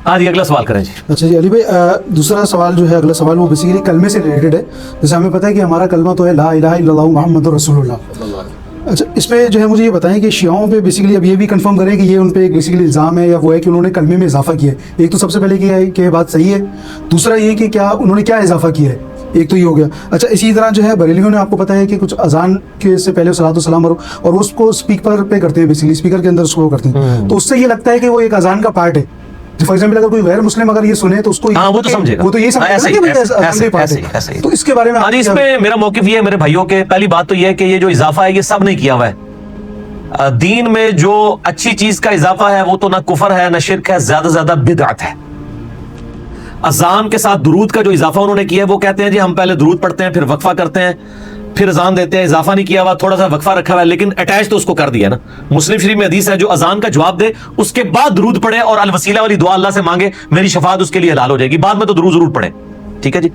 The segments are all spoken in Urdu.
ہاں جی اگلا سوال کریں جی. اچھا جی علی بھائی، دوسرا سوال جو ہے، اگلا سوال وہ بیسیکلی کلمے سے ریلیٹڈ ہے. جیسے ہمیں پتہ ہے کہ ہمارا کلمہ تو ہے لا الہ الا اللہ محمد رسول اللہ. اچھا اس پہ جو ہے مجھے یہ بتائیں کہ شیعوں پہ بیسیکلی اب یہ بھی کنفرم کریں کہ یہ ان پہ ایک بیسیکلی الزام ہے یا وہ ہے کہ انہوں نے کلمے میں اضافہ کیا ہے. ایک تو سب سے پہلے کیا ہے کہ بات صحیح ہے، دوسرا یہ کہ کیا انہوں نے کیا اضافہ کیا ہے، ایک تو یہ ہو گیا. اچھا اسی طرح جو ہے بریلیوں نے آپ کو پتہ ہے کہ کچھ اذان کے سے پہلے صلاۃ والسلام اور اس کو اسپیکر پہ کرتے ہیں، بیسیکلی اسپیکر کے اندر اس کو کرتے ہیں، تو اس سے یہ لگتا ہے کہ وہ ایک اذان کا پارٹ ہے. فار ایگزامپل اگر کوئی غیر مسلم اگر یہ سنے تو اس کو وہ تو سمجھے گا، وہ تو یہ سمجھے. تو اس کے بارے میں ہاں جی اس میں میرا موقف یہ ہے میرے بھائیوں کے، پہلی بات تو یہ ہے کہ یہ جو اضافہ ہے یہ سب نہیں کیا ہوا ہے. دین میں جو اچھی چیز کا اضافہ ہے وہ تو نہ کفر ہے نہ شرک ہے، زیادہ سے زیادہ بدعت ہے. اذان کے ساتھ درود کا جو اضافہ انہوں نے کیا ہے وہ کہتے ہیں جی ہم پہلے درود پڑھتے ہیں پھر وقفہ کرتے ہیں پھر اذان دیتے ہیں. اضافہ نہیں کیا ہوا، تھوڑا سا وقفہ رکھا ہوا ہے لیکن اٹیچ تو اس کو کر دیا نا. مسلم شریف میں حدیث ہے جو اذان کا جواب دے اس کے بعد درود پڑھے اور الوسیلہ والی دعا اللہ سے مانگے، میری شفاعت اس کے لیے حلال ہو جائے گی. بعد میں تو درود ضرور پڑھے، ٹھیک ہے جی.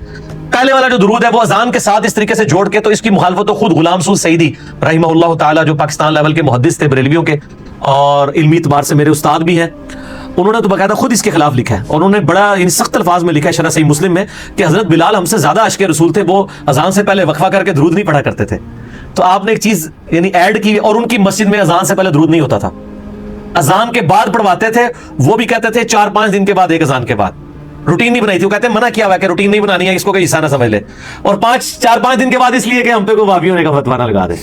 پہلے والا جو درود ہے وہ اذان کے ساتھ اس طریقے سے جوڑ کے، تو اس کی مخالفت تو خود غلام سعود سعیدی رحمہ اللہ تعالی جو پاکستان لیول کے محدث تھے بریلویوں کے اور علمی اعتبار سے میرے استاد بھی ہیں، انہوں نے تو باقاعدہ خود اس کے خلاف لکھا ہے. اور انہوں نے بڑا سخت الفاظ میں لکھا ہے شرح صحیح مسلم میں کہ حضرت بلال ہم سے زیادہ عاشق رسول تھے، وہ اذان سے پہلے وقفہ کر کے درود نہیں پڑھا کرتے تھے. تو آپ نے ایک چیز یعنی ایڈ کی، اور ان کی مسجد میں اذان سے پہلے درود نہیں ہوتا تھا، اذان کے بعد پڑھواتے تھے. وہ بھی کہتے تھے 4-5 دن کے بعد ایک اذان کے بعد. روٹین نہیں بنائی تھی، وہ کہتے ہیں منع کیا ہوا ہے کہ روٹین نہیں بنانی ہے، اس کو کوئی حصہ نہ سمجھ لے. اور 4-5 دن کے بعد اس لیے کہ ہم پہ کوئی وہابی ہونے کا فتویٰ نہ لگا دے.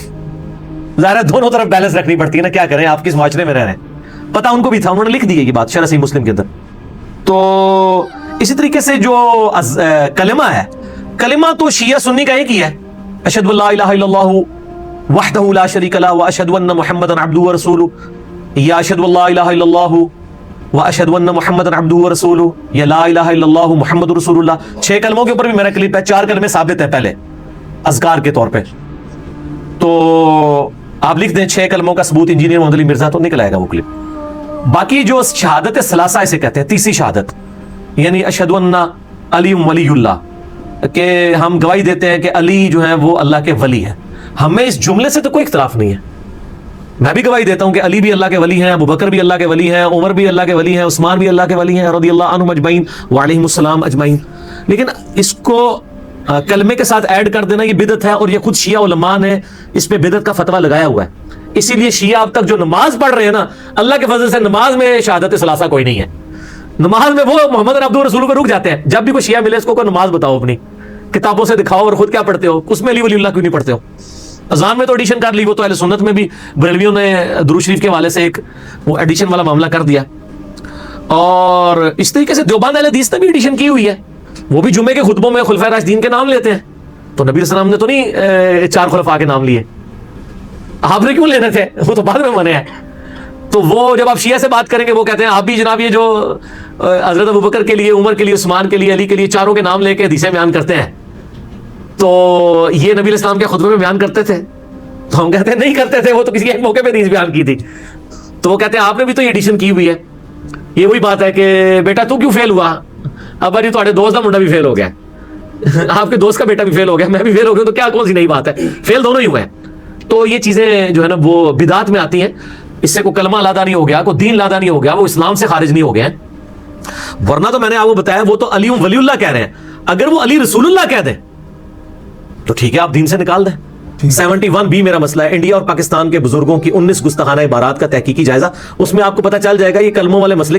ظاہر ہے دونوں طرف بیلنس رکھنی پڑتی ہے نا، کیا کریں آپ کس معاشرے میں رہ رہے ہیں. پتہ ان کو بھی تھا، انہوں نے لکھ دی ہے یہ بات شرح صحیح مسلم کے اندر. تو اسی طریقے سے جو کلمہ ہے، کلمہ تو شیعہ سنی کا ایک ہی ہے، اشہد ان لا الہ الا اللہ وحدہ لا شریک لہ واشہد ان محمدا عبدہ ورسولہ، یا اشہد ان لا الہ الا اللہ واشہد ان محمدا عبدہ ورسولہ، یا لا الہ الا اللہ محمد رسول اللہ. 6 کلموں کے اوپر بھی میرا کلپ ہے، 4 کلمے ثابت ہیں پہلے اذکار کے طور پہ. تو آپ لکھ دیں 6 کلموں کا ثبوت انجینئر محمد علی مرزا، تو نکل آئے گا وہ کلپ. باقی جو شہادت ثلاثہ اسے کہتے ہیں، تیسری شہادت، یعنی اشہد ان علی ولی اللہ، کہ ہم گواہی دیتے ہیں کہ علی جو ہیں وہ اللہ کے ولی ہیں. ہمیں اس جملے سے تو کوئی اختلاف نہیں ہے. میں بھی گواہی دیتا ہوں کہ علی بھی اللہ کے ولی ہیں، ابو بکر بھی اللہ کے ولی ہیں، عمر بھی اللہ کے ولی ہیں، عثمان بھی اللہ کے ولی ہیں رضی اللہ عنہم اجمعین وعلیہم السلام اجمعین. لیکن اس کو کلمے کے ساتھ ایڈ کر دینا یہ بدعت ہے، اور یہ خود شیعہ علماء نے اس پہ بدعت کا فتویٰ لگایا ہوا ہے. اسی لیے شیعہ اب تک جو نماز پڑھ رہے ہیں نا، اللہ کے فضل سے نماز میں شہادت ثلاثہ کوئی نہیں ہے. نماز میں وہ محمد عبدہ رسول کو رک جاتے ہیں. جب بھی کوئی شیعہ ملے اس کو نماز بتاؤ، اپنی کتابوں سے دکھاؤ اور خود کیا پڑھتے ہو، اس میں علی ولی اللہ کیوں نہیں پڑھتے ہو. اذان میں تو ایڈیشن کر لی، وہ تو اہل سنت میں بھی بریلویوں نے درود شریف کے حوالے سے ایک وہ ایڈیشن والا معاملہ کر دیا. اور اس طریقے سے دیوبند اہل حدیث نے بھی ایڈیشن کی ہوئی ہے، وہ بھی جمعے کے خطبوں میں خلفائے راشدین کے نام لیتے ہیں. تو نبی علیہ السلام نے تو نہیں 4 خلفاء کے نام لیے، آپ نے کیوں لینے تھے، وہ تو بعد میں بنے ہیں. تو وہ جب آپ شیعہ سے بات کریں گے وہ کہتے ہیں آپ بھی جناب یہ جو حضرت ابوبکر کے لیے، عمر کے لیے، عثمان کے لیے، علی کے لیے 4 کے نام لے کے حدیثیں بیان کرتے ہیں، تو یہ نبی علیہ السلام کے خطبے میں بیان کرتے تھے. تو ہم کہتے ہیں نہیں کرتے تھے، وہ تو کسی ایک موقع پہ حدیث بیان کی تھی. تو وہ کہتے ہیں آپ نے بھی تو یہ ایڈیشن کی ہوئی ہے. یہ وہی بات ہے کہ بیٹا تو کیوں فیل ہوا، اب جی تھوڑے دوست کا منڈا بھی فیل ہو گیا، آپ کے دوست کا بیٹا بھی فیل ہو گیا، میں بھی فیل ہو گیا، تو کیا کون سی نئی بات ہے، فیل دونوں ہی ہوئے ہیں. تو یہ چیزیں جو ہے نا وہ بدعات میں آتی ہیں. اس سے کوئی کلمہ لادا نہیں ہو گیا، کوئی دین لادا نہیں ہو گیا، وہ اسلام سے خارج نہیں ہو گئے. ورنہ تو میں نے آپ کو بتایا وہ تو علی ولی اللہ کہہ رہے ہیں، اگر وہ علی رسول اللہ کہہ دیں تو ٹھیک ہے آپ دین سے نکال دیں. 71B میرا مسئلہ ہے، انڈیا اور پاکستان کے بزرگوں کی 19 گستاخانہ عبارات کا تحقیقی جائزہ. اس میں آپ کو پتہ چل جائے گا یہ کلموں والے مسئلے